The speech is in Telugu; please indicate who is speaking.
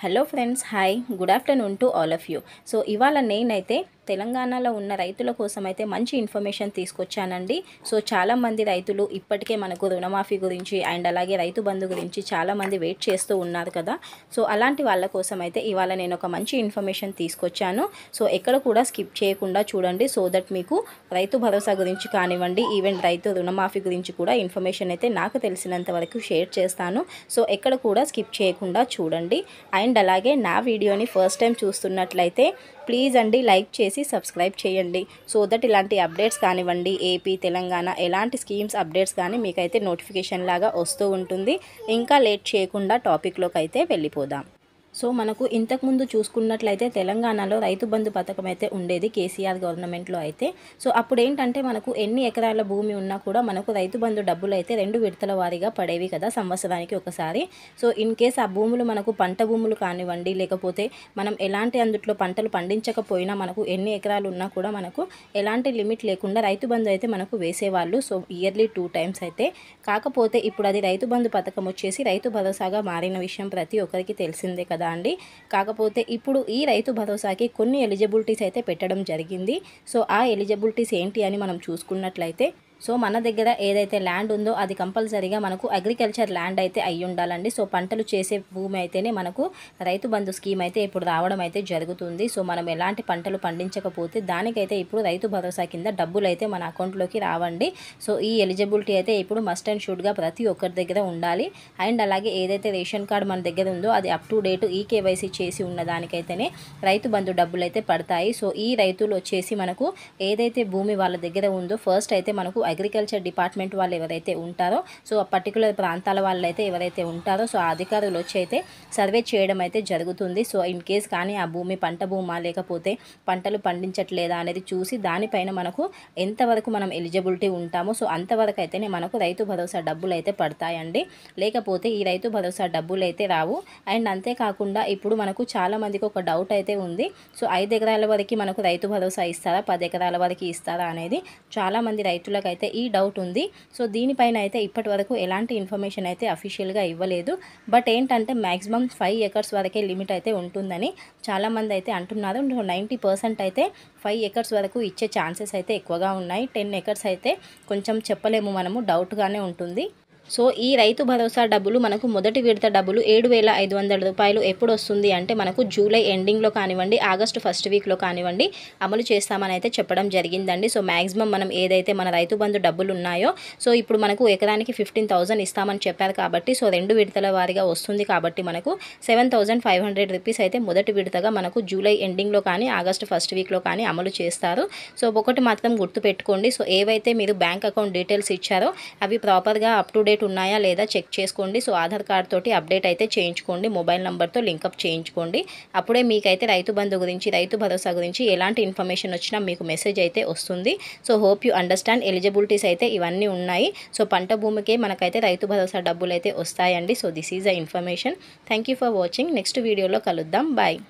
Speaker 1: Hello friends, hi, good afternoon to all of you. So ఇవాళ నేనైతే తెలంగాణలో ఉన్న రైతుల కోసం అయితే మంచి ఇన్ఫర్మేషన్ తీసుకొచ్చానండి. సో చాలామంది రైతులు ఇప్పటికే మనకు రుణమాఫీ గురించి అండ్ అలాగే రైతు బంధు గురించి చాలామంది వెయిట్ చేస్తూ ఉన్నారు కదా. సో అలాంటి వాళ్ళ కోసం అయితే ఇవాళ నేను ఒక మంచి ఇన్ఫర్మేషన్ తీసుకొచ్చాను. సో ఎక్కడ కూడా స్కిప్ చేయకుండా చూడండి, సో దట్ మీకు రైతు భరోసా గురించి కానివ్వండి, ఈవెన్ రైతు రుణమాఫీ గురించి కూడా ఇన్ఫర్మేషన్ అయితే నాకు తెలిసినంత వరకు షేర్ చేస్తాను. సో ఎక్కడ కూడా స్కిప్ చేయకుండా చూడండి. అండ్ అలాగే నా వీడియోని ఫస్ట్ టైం చూస్తున్నట్లయితే ప్లీజ్ అండి లైక్ చేసి సబ్స్క్రైబ్ చేయండి. సో దట్ ఇలాంటి అప్డేట్స్ కానివ్వండి, ఏపీ తెలంగాణ ఎలాంటి స్కీమ్స్ అప్డేట్స్ కానీ మీకైతే నోటిఫికేషన్ లాగా వస్తూ ఉంటుంది. ఇంకా లేట్ చేయకుండా టాపిక్లోకి అయితే వెళ్ళిపోదాం. సో మనకు ఇంతకుముందు చూసుకున్నట్లయితే తెలంగాణలో రైతు బంధు పథకం అయితే ఉండేది కేసీఆర్ గవర్నమెంట్లో అయితే. సో అప్పుడు ఏంటంటే మనకు ఎన్ని ఎకరాల భూమి ఉన్నా కూడా మనకు రైతు బంధు డబ్బులు అయితే 2 విడతల వారీగా పడేవి కదా, సంవత్సరానికి ఒకసారి. సో ఇన్ కేస్ ఆ భూములు మనకు పంట భూములు కానివ్వండి, లేకపోతే మనం ఎలాంటి అందుట్లో పంటలు పండించకపోయినా మనకు ఎన్ని ఎకరాలు ఉన్నా కూడా మనకు ఎలాంటి లిమిట్ లేకుండా రైతు బంధు అయితే మనకు వేసేవాళ్ళు. సో ఇయర్లీ 2 టైమ్స్ అయితే. కాకపోతే ఇప్పుడు అది రైతు బంధు పథకం వచ్చేసి రైతు భరోసాగా మారిన విషయం ప్రతి ఒక్కరికి తెలిసిందే కదా అండి. కాకపోతే ఇప్పుడు ఈ రైతు భరోసాకి కొన్ని ఎలిజిబిలిటీస్ అయితే పెట్టడం జరిగింది. సో ఆ ఎలిజిబిలిటీస్ ఏంటి అని మనం చూసుకున్నట్లయితే, సో మన దగ్గర ఏదైతే ల్యాండ్ ఉందో అది కంపల్సరీగా మనకు అగ్రికల్చర్ ల్యాండ్ అయితే అయి ఉండాలండి. సో పంటలు చేసే భూమి అయితేనే మనకు రైతు బంధు స్కీమ్ అయితే ఇప్పుడు రావడం అయితే జరుగుతుంది. సో మనం ఎలాంటి పంటలు పండించకపోతే దానికైతే ఇప్పుడు రైతు భరోసా కింద డబ్బులు అయితే మన అకౌంట్లోకి రావండి. సో ఈ ఎలిజిబిలిటీ అయితే ఇప్పుడు మస్ట్ అండ్ షుడ్గా ప్రతి ఒక్కరి దగ్గర ఉండాలి. అండ్ అలాగే ఏదైతే రేషన్ కార్డు మన దగ్గర ఉందో అది అప్ టు డేట్ ఈకేవైసీ చేసి ఉన్న దానికైతేనే రైతు బంధు డబ్బులు అయితే పడతాయి. సో ఈ రైతులు వచ్చేసి మనకు ఏదైతే భూమి వాళ్ళ దగ్గర ఉందో ఫస్ట్ అయితే మనకు అగ్రికల్చర్ డిపార్ట్మెంట్ వాళ్ళు ఎవరైతే ఉంటారో, సో ఆ పర్టికులర్ ప్రాంతాల వాళ్ళు అయితే ఎవరైతే ఉంటారో, సో ఆ అధికారులు వచ్చి అయితే సర్వే చేయడం అయితే జరుగుతుంది. సో ఇన్ కేస్ కానీ ఆ భూమి పంట భూమా లేకపోతే పంటలు పండించట్లేదా అనేది చూసి దానిపైన మనకు ఎంతవరకు మనం ఎలిజిబిలిటీ ఉంటామో సో అంతవరకు అయితేనే మనకు రైతు భరోసా డబ్బులు అయితే పడతాయండి. లేకపోతే ఈ రైతు భరోసా డబ్బులు అయితే రావు. అండ్ అంతేకాకుండా ఇప్పుడు మనకు చాలామందికి ఒక డౌట్ అయితే ఉంది. సో 5 ఎకరాల వరకు మనకు రైతు భరోసా ఇస్తారా, 10 ఎకరాల వరకు ఇస్తారా అనేది చాలామంది రైతులకు అయితే ఈ డౌట్ ఉంది. సో దీనిపైన అయితే ఇప్పటి వరకు ఎలాంటి ఇన్ఫర్మేషన్ అయితే అఫీషియల్గా ఇవ్వలేదు. బట్ ఏంటంటే మ్యాక్సిమం 5 ఎకర్స్ వరకే లిమిట్ అయితే ఉంటుందని చాలామంది అయితే అంటున్నారు. 90% అయితే 5 ఎకర్స్ వరకు ఇచ్చే ఛాన్సెస్ అయితే ఎక్కువగా ఉన్నాయి. 10 ఎకర్స్ అయితే కొంచెం చెప్పలేము, మనము డౌట్గానే ఉంటుంది. సో ఈ రైతు భరోసా డబ్బులు మనకు మొదటి విడత డబ్బులు 7,500 రూపాయలు ఎప్పుడు వస్తుంది అంటే మనకు జూలై ఎండింగ్లో కానివ్వండి, ఆగస్టు ఫస్ట్ వీక్లో కానివ్వండి అమలు చేస్తామని అయితే చెప్పడం జరిగిందండి. సో మ్యాక్సిమం మనం ఏదైతే మన రైతు బంధు డబ్బులు ఉన్నాయో, సో ఇప్పుడు మనకు ఎకరానికి 15,000 ఇస్తామని చెప్పారు కాబట్టి సో 2 విడతల వారీగా వస్తుంది కాబట్టి మనకు 7,500 రూపీస్ అయితే మొదటి విడతగా మనకు జూలై ఎండింగ్లో కానీ ఆగస్టు ఫస్ట్ వీక్లో కానీ అమలు చేస్తారు. సో ఒకటి మాత్రం గుర్తుపెట్టుకోండి, సో ఏవైతే మీరు బ్యాంక్ అకౌంట్ డీటెయిల్స్ ఇచ్చారో అవి ప్రాపర్గా అప్ టు డేట్ ఉన్నాయా లేదా చెక్ చేసుకోండి. సో ఆధార్ కార్డ్ తోటి అప్డేట్ అయితే చేయించుకోండి, మొబైల్ నెంబర్తో లింకప్ చేయించుకోండి. అప్పుడే మీకైతే రైతు బంధు గురించి, రైతు భరోసా గురించి ఎలాంటి ఇన్ఫర్మేషన్ వచ్చినా మీకు మెసేజ్ అయితే వస్తుంది. So hope you understand. Eligibilities అయితే ఇవన్నీ ఉన్నాయి. సో పంట భూమికే మనకైతే రైతు భరోసా డబ్బులు అయితే వస్తాయండి. So this is the information. Thank you for watching. Next వీడియోలో కలుద్దాం. బాయ్.